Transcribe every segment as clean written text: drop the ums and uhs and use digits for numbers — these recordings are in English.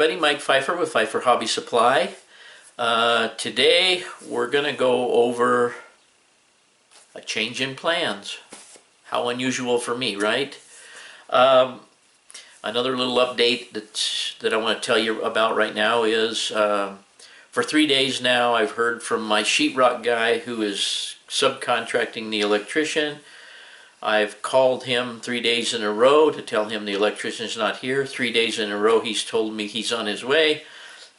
everybody, Mike Pfeiffer with Pfeiffer Hobby Supply. Today we're going to go over a change in plans. How unusual for me, right? Another little update that I want to tell you about right now is for 3 days now I've heard from my sheetrock guy who is subcontracting the electrician. I've called him 3 days in a row to tell him the electrician's not here. 3 days in a row he's told me he's on his way.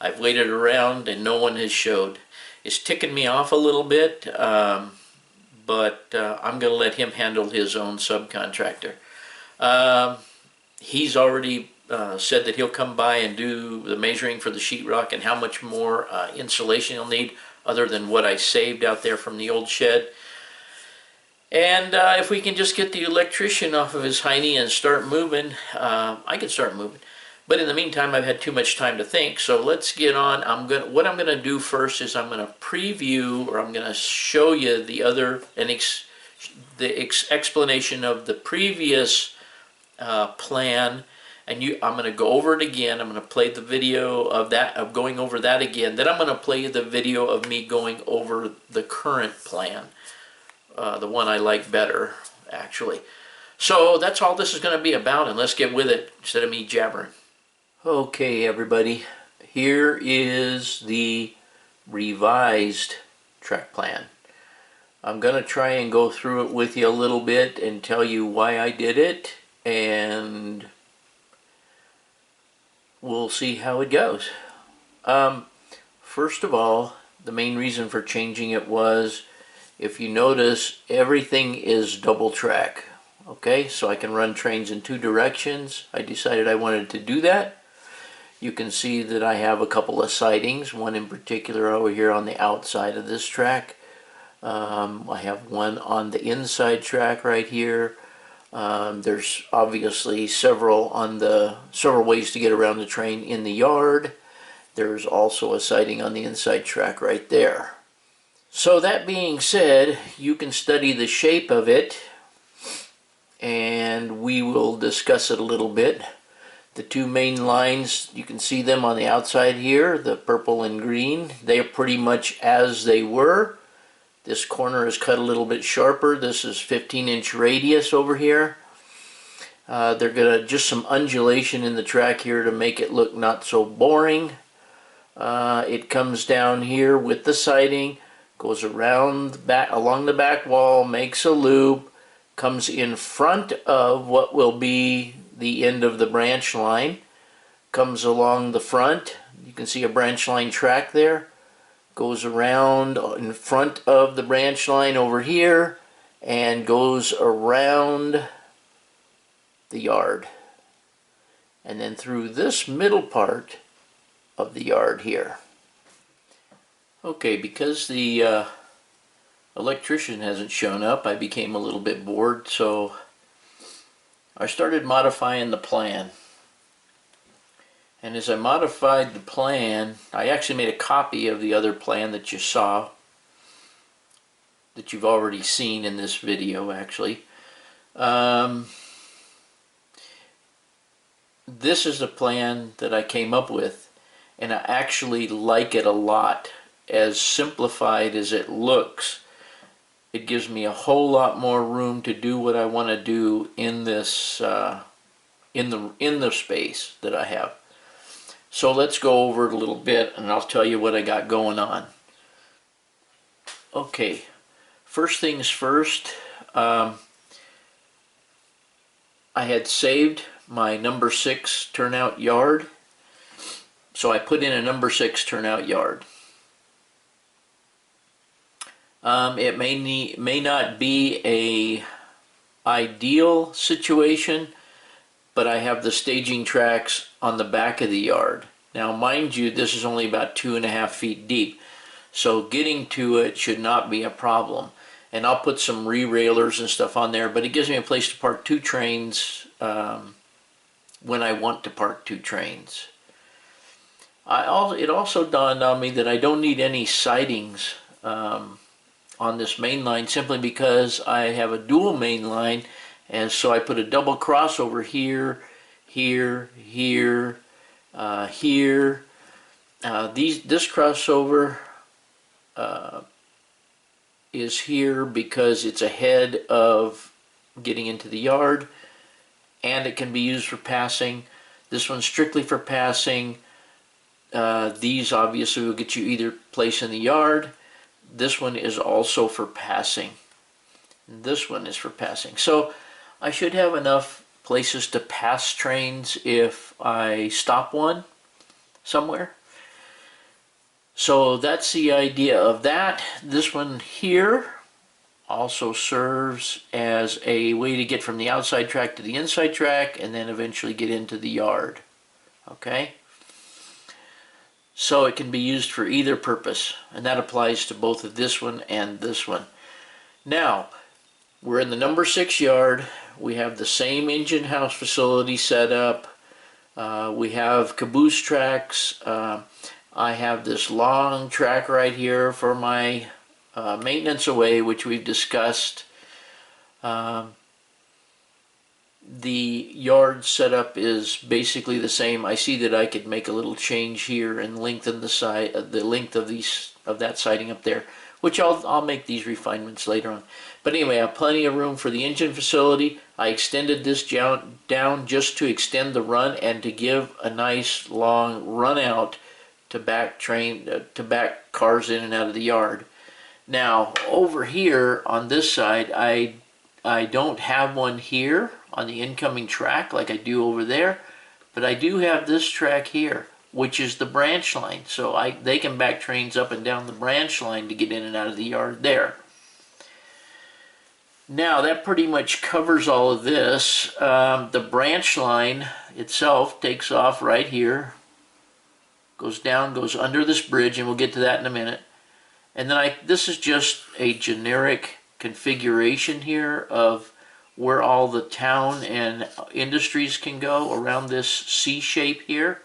I've waited around and no one has showed. It's ticking me off a little bit, but I'm going to let him handle his own subcontractor. He's already said that he'll come by and do the measuring for the sheetrock and how much more insulation he'll need other than what I saved out there from the old shed. And if we can just get the electrician off of his hiney and start moving, I can start moving. But in the meantime, I've had too much time to think, so let's get on. What I'm going to do first is I'm going to preview, or I'm going to show you the other, explanation of the previous plan, and I'm going to go over it again. I'm going to play the video of that, of going over that again. Then I'm going to play you the video of me going over the current plan. The one I like better, actually. So that's all this is going to be about, and let's get with it instead of me jabbering. Okay, everybody, here is the revised track plan. I'm going to try and go through it with you a little bit and tell you why I did it, and we'll see how it goes. First of all, the main reason for changing it was, if you notice, everything is double track. Okay, so I can run trains in two directions. I decided I wanted to do that. You can see that I have a couple of sidings, one in particular over here on the outside of this track. I have one on the inside track right here. There's obviously several ways to get around the train in the yard. There's also a siding on the inside track right there. So that being said, you can study the shape of it, and we will discuss it a little bit. The two main lines, you can see them on the outside here, the purple and green. They are pretty much as they were. This corner is cut a little bit sharper. This is 15-inch radius over here. They're gonna just some undulation in the track here to make it look not so boring. It comes down here with the siding, goes around the back, along the back wall, makes a loop, comes in front of what will be the end of the branch line, comes along the front. You can see a branch line track there, goes around in front of the branch line over here, and goes around the yard, and then through this middle part of the yard here. Okay, because the electrician hasn't shown up, I became a little bit bored, so I started modifying the plan. And as I modified the plan, I actually made a copy of the other plan that you saw, that you've already seen in this video, actually. This is the plan that I came up with, and I actually like it a lot. As simplified as it looks, it gives me a whole lot more room to do what I want to do in this in the space that I have. So let's go over it a little bit, and I'll tell you what I got going on. Okay, first things first, I had saved my number 6 turnout yard, so I put in a number 6 turnout yard. It may not be a ideal situation, but I have the staging tracks on the back of the yard. Now mind you, this is only about 2.5 feet deep, so getting to it should not be a problem. And I'll put some re-railers and stuff on there, but it gives me a place to park 2 trains when I want to park 2 trains. It also dawned on me that I don't need any sidings on this main line, simply because I have a dual main line, and so I put a double crossover here, here, here, here. This crossover is here because it's ahead of getting into the yard, and it can be used for passing. This one's strictly for passing. These obviously will get you either place in the yard. This one is also for passing. This one is for passing. So I should have enough places to pass trains if I stop one somewhere. So that's the idea of that. This one here also serves as a way to get from the outside track to the inside track and then eventually get into the yard. Okay? So it can be used for either purpose, and that applies to both of this one and this one. Now, we're in the number 6 yard. We have the same engine house facility set up. We have caboose tracks. I have this long track right here for my maintenance away, which we've discussed. The yard setup is basically the same. I see that I could make a little change here and lengthen the length of that siding up there, which I'll make these refinements later on. But anyway, I have plenty of room for the engine facility. I extended this down just to extend the run and to give a nice long run out to back cars in and out of the yard. Now over here on this side, I don't have one here on the incoming track like I do over there, but I do have this track here, which is the branch line. So they can back trains up and down the branch line to get in and out of the yard there. Now that pretty much covers all of this. The branch line itself takes off right here, goes down, goes under this bridge, and we'll get to that in a minute. And then this is just a generic configuration here of where all the town and industries can go around this C shape here.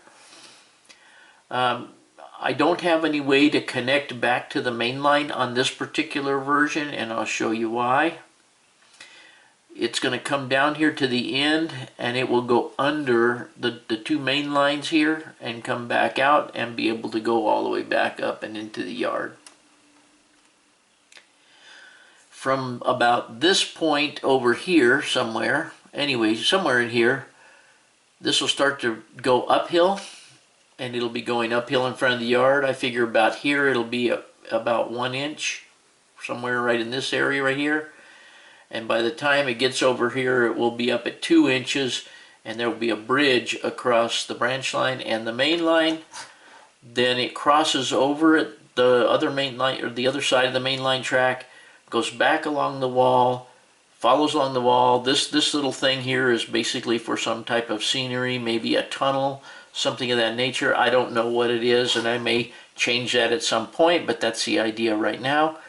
I don't have any way to connect back to the main line on this particular version, and I'll show you why. It's going to come down here to the end, and it will go under the two main lines here and come back out and be able to go all the way back up and into the yard. From about this point over here somewhere, anyway, somewhere in here, this will start to go uphill, and it'll be going uphill in front of the yard. I figure about here it'll be about 1 inch, somewhere right in this area right here. And by the time it gets over here, it will be up at 2 inches, and there will be a bridge across the branch line and the main line. Then it crosses over at the other main line, or the other side of the main line track, goes back along the wall, follows along the wall. This little thing here is basically for some type of scenery, maybe a tunnel, something of that nature. I don't know what it is, and I may change that at some point, but that's the idea right now.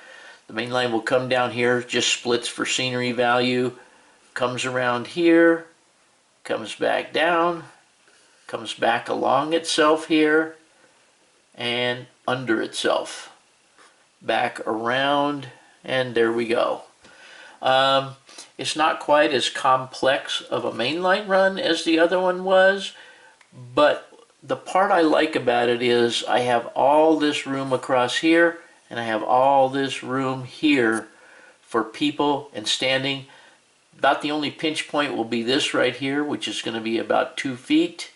The main line will come down here, just splits for scenery value, comes around here, comes back down, comes back along itself here, and under itself. Back around, and there we go. It's not quite as complex of a mainline run as the other one was, but the part I like about it is I have all this room across here, and I have all this room here for people and standing. About the only pinch point will be this right here, which is going to be about 2 feet.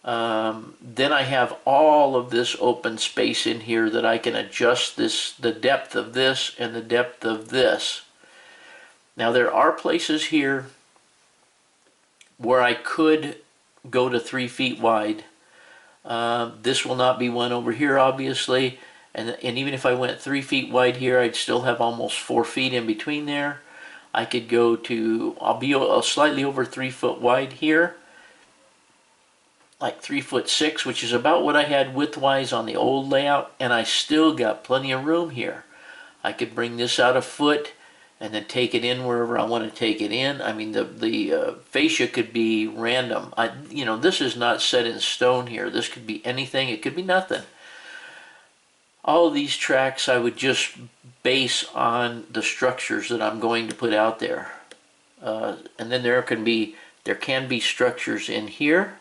Then I have all of this open space in here that I can adjust the depth of this and the depth of this. Now there are places here where I could go to 3 feet wide. This will not be one over here, obviously. And even if I went 3 feet wide here, I'd still have almost 4 feet in between there. I could go to, I'll be slightly over 3 foot wide here, like 3'6", which is about what I had widthwise on the old layout, and I still got plenty of room here. I could bring this out a foot and then take it in wherever I want to take it in. I mean, the fascia could be random. You know, this is not set in stone here. This could be anything. It could be nothing. All of these tracks I would just base on the structures that I'm going to put out there. And then there can be structures in here.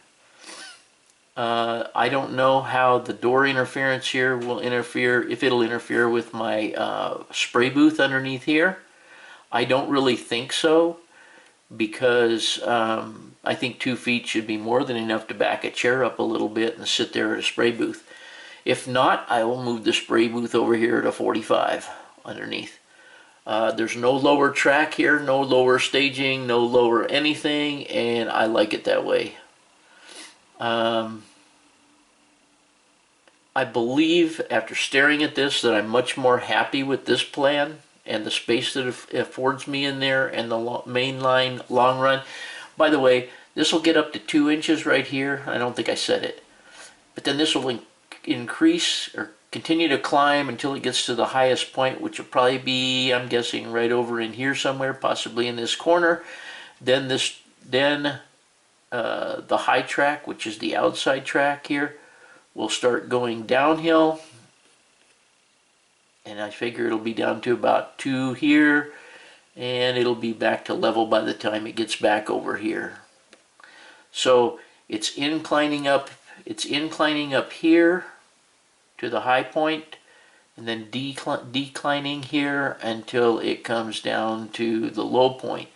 I don't know how the door interference here will interfere, if it'll interfere with my spray booth underneath here. I don't really think so, because I think 2 feet should be more than enough to back a chair up a little bit and sit there at a spray booth. If not, I will move the spray booth over here to 45 underneath. There's no lower track here, no lower staging, no lower anything, and I like it that way. I believe, after staring at this, that I'm much more happy with this plan and the space that it affords me in there, and the main line long run. By the way, this will get up to 2 inches right here. I don't think I said it. But then this will increase or continue to climb until it gets to the highest point, which will probably be, I'm guessing, right over in here somewhere, possibly in this corner. Then the high track, which is the outside track here, will start going downhill, and I figure it'll be down to about 2 here, and it'll be back to level by the time it gets back over here. So it's inclining up here to the high point, and then declining here until it comes down to the low point.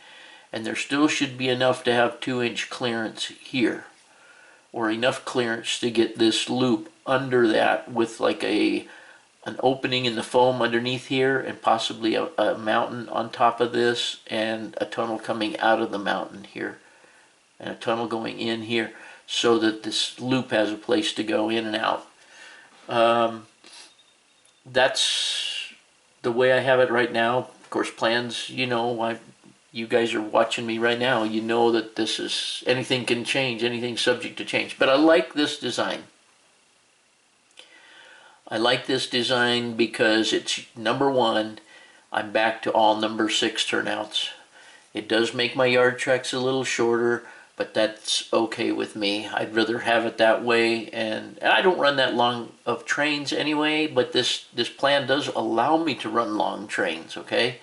And there still should be enough to have 2-inch clearance here, or enough clearance to get this loop under that, with like an opening in the foam underneath here, and possibly a mountain on top of this, and a tunnel coming out of the mountain here, and a tunnel going in here, so that this loop has a place to go in and out. That's the way I have it right now. Of course, plans, you guys are watching me right now. You know that this is, anything can change, anything's subject to change. But I like this design. I like this design because it's, number one, I'm back to all number 6 turnouts. It does make my yard tracks a little shorter, but that's okay with me. I'd rather have it that way, and I don't run that long of trains anyway, but this plan does allow me to run long trains, okay?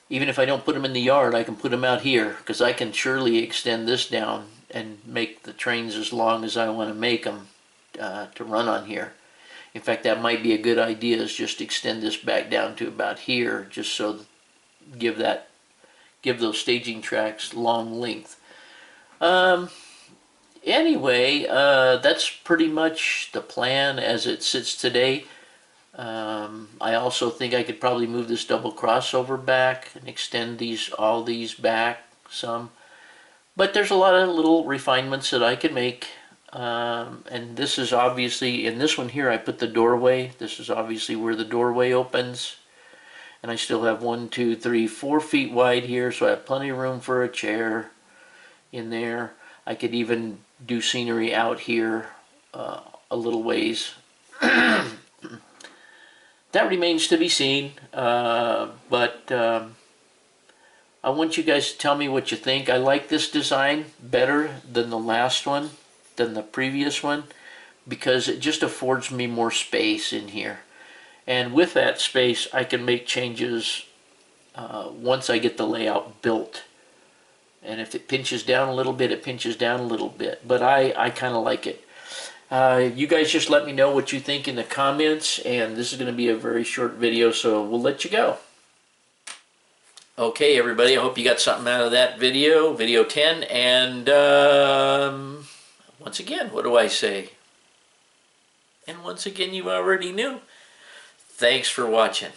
Even if I don't put them in the yard, I can put them out here, because I can surely extend this down and make the trains as long as I want to make them to run on here. In fact, that might be a good idea, is just extend this back down to about here, just so give those staging tracks long length. Anyway, that's pretty much the plan as it sits today. I also think I could probably move this double crossover back and extend all these back some. But there's a lot of little refinements that I can make. And this is obviously, in this one here, I put the doorway. This is obviously where the doorway opens. And I still have 1, 2, 3, 4 feet wide here, so I have plenty of room for a chair in there. I could even do scenery out here a little ways. That remains to be seen, but I want you guys to tell me what you think. I like this design better than the last one, than the previous one, because it just affords me more space in here. And with that space, I can make changes once I get the layout built. And if it pinches down a little bit, it pinches down a little bit. But I kind of like it. You guys just let me know what you think in the comments. And this is going to be a very short video, so we'll let you go. Okay, everybody, I hope you got something out of that video, video 10. And once again, what do I say? And once again, you already knew. Thanks for watching.